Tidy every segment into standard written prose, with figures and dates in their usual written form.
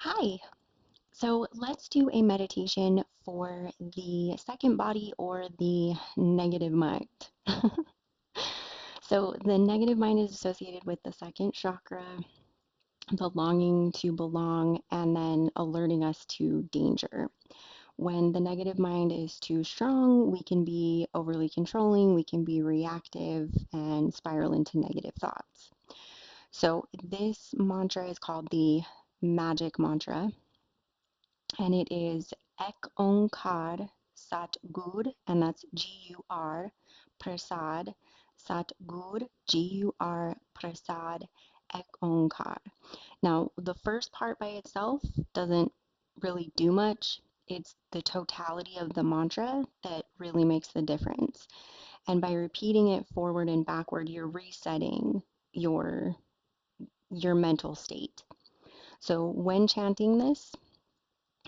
Hi. So let's do a meditation for the second body or the negative mind. So the negative mind is associated with the second chakra, the longing to belong, and then alerting us to danger. When the negative mind is too strong, we can be overly controlling, we can be reactive, and spiral into negative thoughts. So this mantra is called the magic mantra, and it is Ek Onkar Sat Gur, and that's Gur, Prasad, Sat Gur, Gur, Prasad, Ek Onkar. Now, the first part by itself doesn't really do much. It's the totality of the mantra that really makes the difference. And by repeating it forward and backward, you're resetting your your mental state. So when chanting this,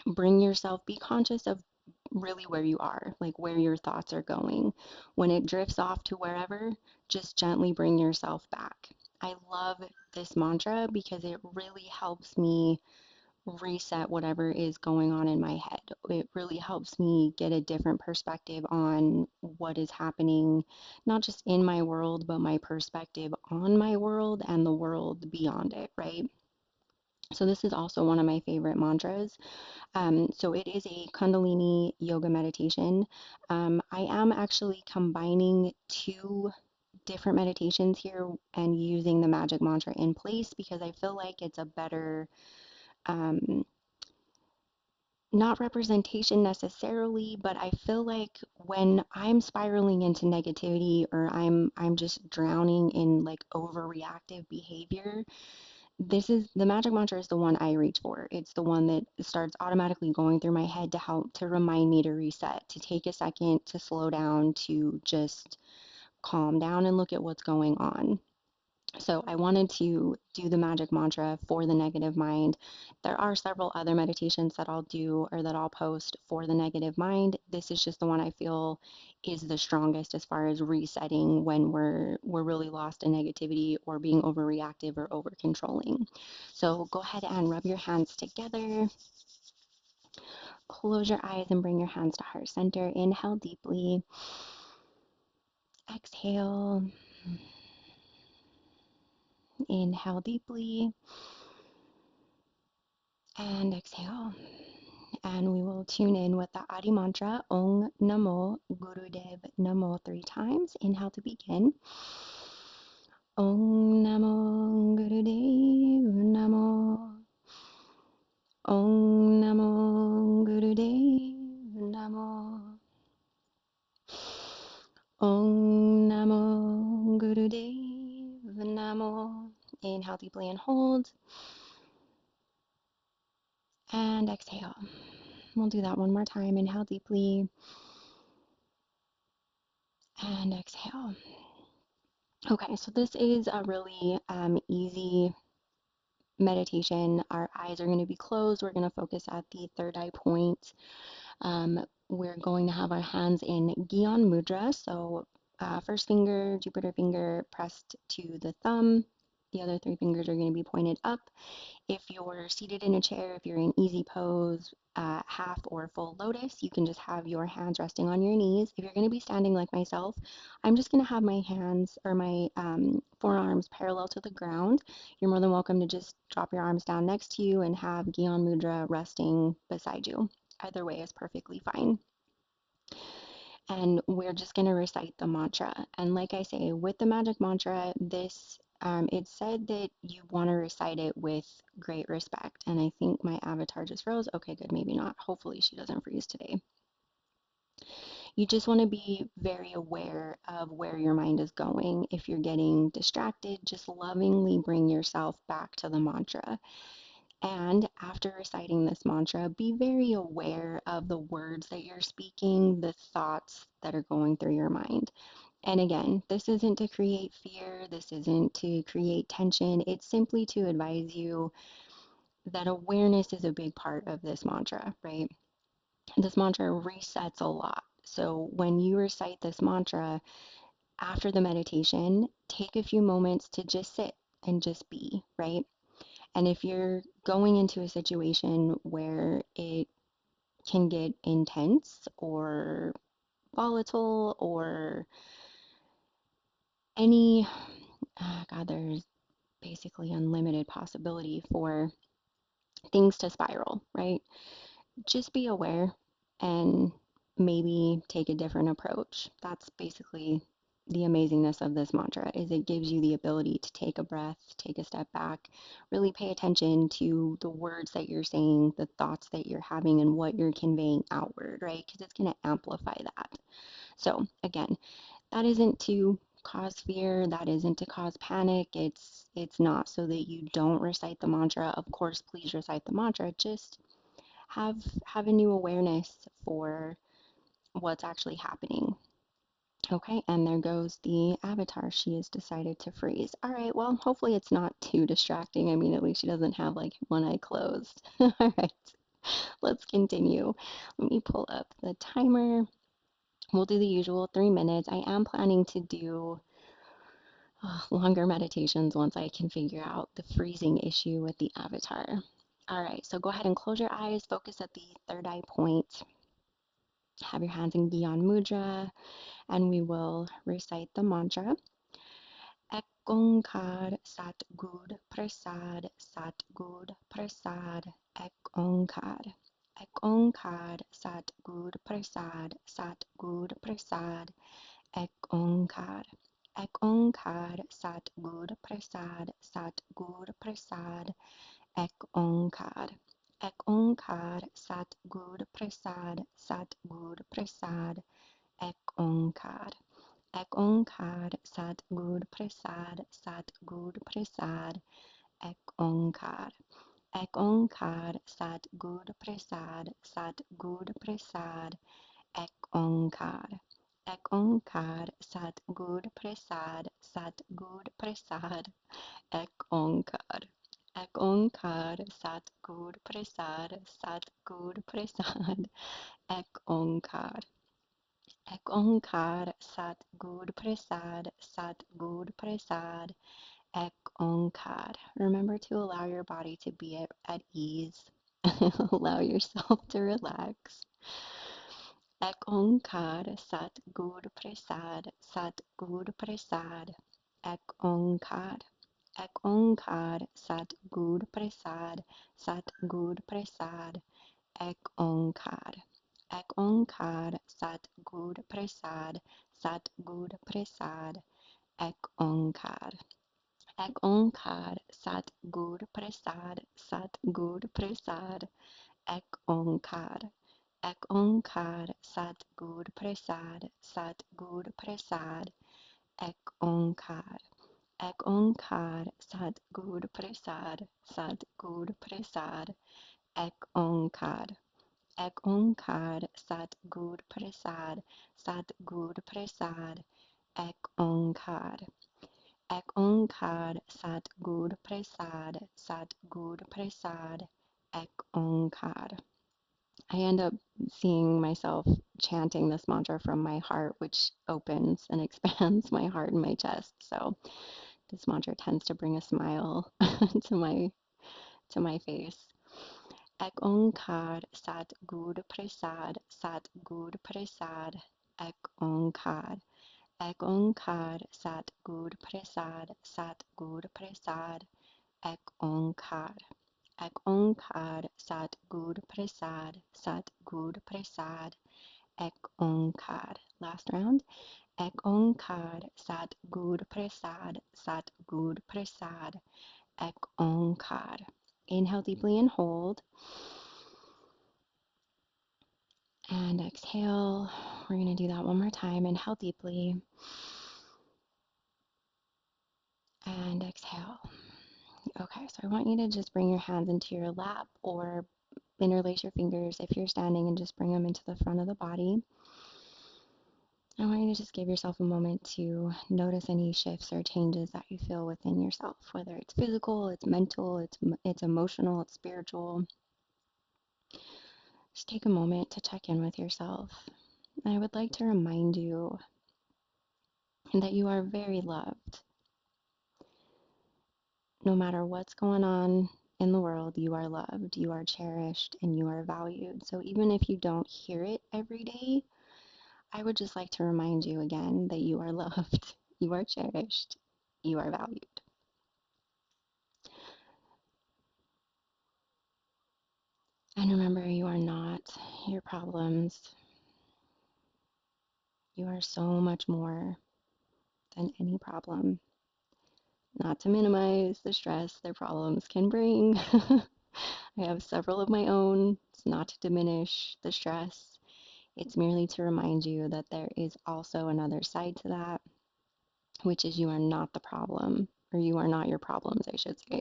bring yourself, be conscious of really where you are, like where your thoughts are going. When it drifts off to wherever, just gently bring yourself back. I love this mantra because it really helps me reset whatever is going on in my head. It really helps me get a different perspective on what is happening, not just in my world, but my perspective on my world and the world beyond it, right? So, this is also one of my favorite mantras. So it is a Kundalini yoga meditation. I am actually combining two different meditations here and using the magic mantra in place because I feel like it's a better, um, not representation necessarily, but I feel like when I'm spiraling into negativity or I'm just drowning in like overreactive behavior, this is the magic mantra is the one I reach for. It's the one that starts automatically going through my head to help to remind me to reset, to take a second, to slow down, to just calm down and look at what's going on. So I wanted to do the magic mantra for the negative mind. There are several other meditations that I'll do or that I'll post for the negative mind. This is just the one I feel is the strongest as far as resetting when we're really lost in negativity or being overreactive or over controlling. So go ahead and rub your hands together. Close your eyes and bring your hands to heart center. Inhale deeply. Exhale. Inhale deeply and exhale. And we will tune in with the Adi mantra, Om Namo Gurudev Namo 3 times. Inhale to begin. Om Namo Gurudev Namo. Om Namo Gurudev Namo. Om Namo Gurudev Namo. Inhale deeply and hold. And exhale. We'll do that one more time. Inhale deeply and exhale. Okay, so this is a really easy meditation. Our eyes are going to be closed. We're going to focus at the third eye point. We're going to have our hands in Gyan Mudra. So, first finger, Jupiter finger pressed to the thumb. The other three fingers are going to be pointed up. If you're seated in a chair, if you're in easy pose, half or full lotus, you can just have your hands resting on your knees. If you're going to be standing like myself, I'm just going to have my hands or my forearms parallel to the ground. You're more than welcome to just drop your arms down next to you and have Gyan Mudra resting beside you. Either way is perfectly fine. And we're just going to recite the mantra. And like I say, with the magic mantra, it's said that you want to recite it with great respect. And I think my avatar just froze. Okay, good, maybe not. Hopefully she doesn't freeze today. You just want to be very aware of where your mind is going. If you're getting distracted, just lovingly bring yourself back to the mantra. And after reciting this mantra, be very aware of the words that you're speaking, the thoughts that are going through your mind. And again, this isn't to create fear, this isn't to create tension, it's simply to advise you that awareness is a big part of this mantra, right? This mantra resets a lot. So when you recite this mantra after the meditation, take a few moments to just sit and just be, right? And if you're going into a situation where it can get intense or volatile or any, God, there's basically unlimited possibility for things to spiral, right? Just be aware and maybe take a different approach. That's basically the amazingness of this mantra is it gives you the ability to take a breath, take a step back, really pay attention to the words that you're saying, the thoughts that you're having and what you're conveying outward, right? Because it's going to amplify that. So, again, that isn't to cause fear, that isn't to cause panic. It's not so that you don't recite the mantra. Of course, please recite the mantra. Just have have a new awareness for what's actually happening. Okay, and there goes the avatar. She has decided to freeze. All right, well, hopefully it's not too distracting. I mean, at least she doesn't have like one eye closed. All right, let's continue. Let me pull up the timer. We'll do the usual 3 minutes. I am planning to do longer meditations once I can figure out the freezing issue with the avatar. All right, so go ahead and close your eyes, focus at the third eye point, have your hands in Gyan Mudra, and we will recite the mantra. Ek Onkar Sat Gud Prasad Sat Gud Prasad Ek Onkar. Ek Onkar Sat Gud Prasad Sat Gud Prasad Ek Onkar. Ek Onkar Sat Gud Prasad Sat Gud Prasad Ek Onkar. Ek Onkar Sat Gud Prasad Sat Gud Prasad Ek Onkar. Ek Onkar Sat Gud Prasad Sat Gud Prasad Ek Onkar. Ek Onkar Sat Gud Prasad Sat Gud Prasad Ek Onkar. Ek Onkar Sat Gud Prasad Sat Gud Prasad Ek Onkar. Ek Onkar Sat Gud Prasad Sat Gud Prasad Ek Onkar. Ek Onkar Sat Gud Prasad Sat Gud Prasad Ek Onkar. Remember to allow your body to be at ease. Allow yourself to relax. Ek Onkar Sat Gud Prasad Sat Gud Prasad Ek Onkar. Ek Onkar Sat Gud Prasad Sat Gud Prasad Ek Onkar. Ek Onkar Sat Gud Prasad Sat Gud Prasad Ek Onkar. Ek Onkar Sat Gud Prasad Sat Gud Prasad Ek Onkar. Ek Onkar Sat Gud Prasad Sat Gud Prasad Ek Onkar. Ek Onkar Sat Gud Prasad Sat Gud Prasad Ek Onkar. Ek Onkar Sat Gud Prasad Sat Gud Prasad Ek Onkar. Ek Onkar Sat Gud Prasad Sat Gud Prasad Ek Onkar. I end up seeing myself chanting this mantra from my heart, which opens and expands my heart and my chest. So this mantra tends to bring a smile to my face. Ek Onkar Sat Gud Prasad Sat Gud Prasad Ek Onkar. Ek Onkar Sat Gud Prasad Sat Gud Prasad Ek Onkar. Ek Onkar Sat Gud Prasad Sat Gud Prasad Ek Onkar. Last round. Ek Onkar Sat Gud Prasad Sat Gud Prasad Ek Onkar. Inhale deeply and hold. And exhale. We're going to do that one more time. Inhale deeply. And exhale. Okay, so I want you to just bring your hands into your lap or interlace your fingers if you're standing and just bring them into the front of the body. I want you to just give yourself a moment to notice any shifts or changes that you feel within yourself, whether it's physical, it's mental, it's emotional, it's spiritual. Just take a moment to check in with yourself. I would like to remind you that you are very loved. No matter what's going on in the world, you are loved, you are cherished, and you are valued. So even if you don't hear it every day, I would just like to remind you again that you are loved, you are cherished, you are valued. And remember, you are not your problems. You are so much more than any problem. Not to minimize the stress their problems can bring. I have several of my own. It's not to diminish the stress. It's merely to remind you that there is also another side to that, which is you are not the problem, or you are not your problems, I should say.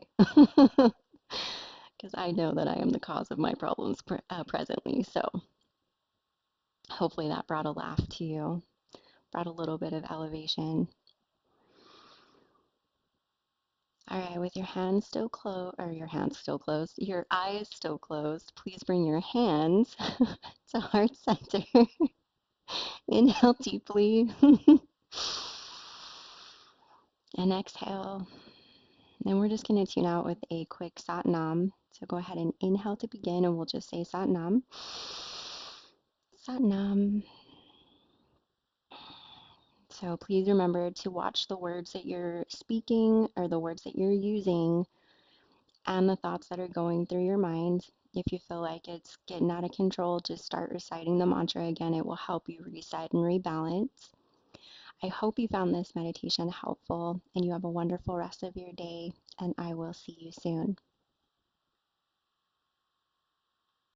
Because I know that I am the cause of my problems presently. So hopefully that brought a laugh to you, brought a little bit of elevation. All right, with your hands still closed, or your hands still closed, your eyes still closed, please bring your hands to heart center. Inhale deeply and exhale. And we're just going to tune out with a quick Sat Nam. So go ahead and inhale to begin, and we'll just say Sat Nam. Sat Nam. So please remember to watch the words that you're speaking or the words that you're using and the thoughts that are going through your mind. If you feel like it's getting out of control, just start reciting the mantra again. It will help you reset and rebalance. I hope you found this meditation helpful and you have a wonderful rest of your day, and I will see you soon.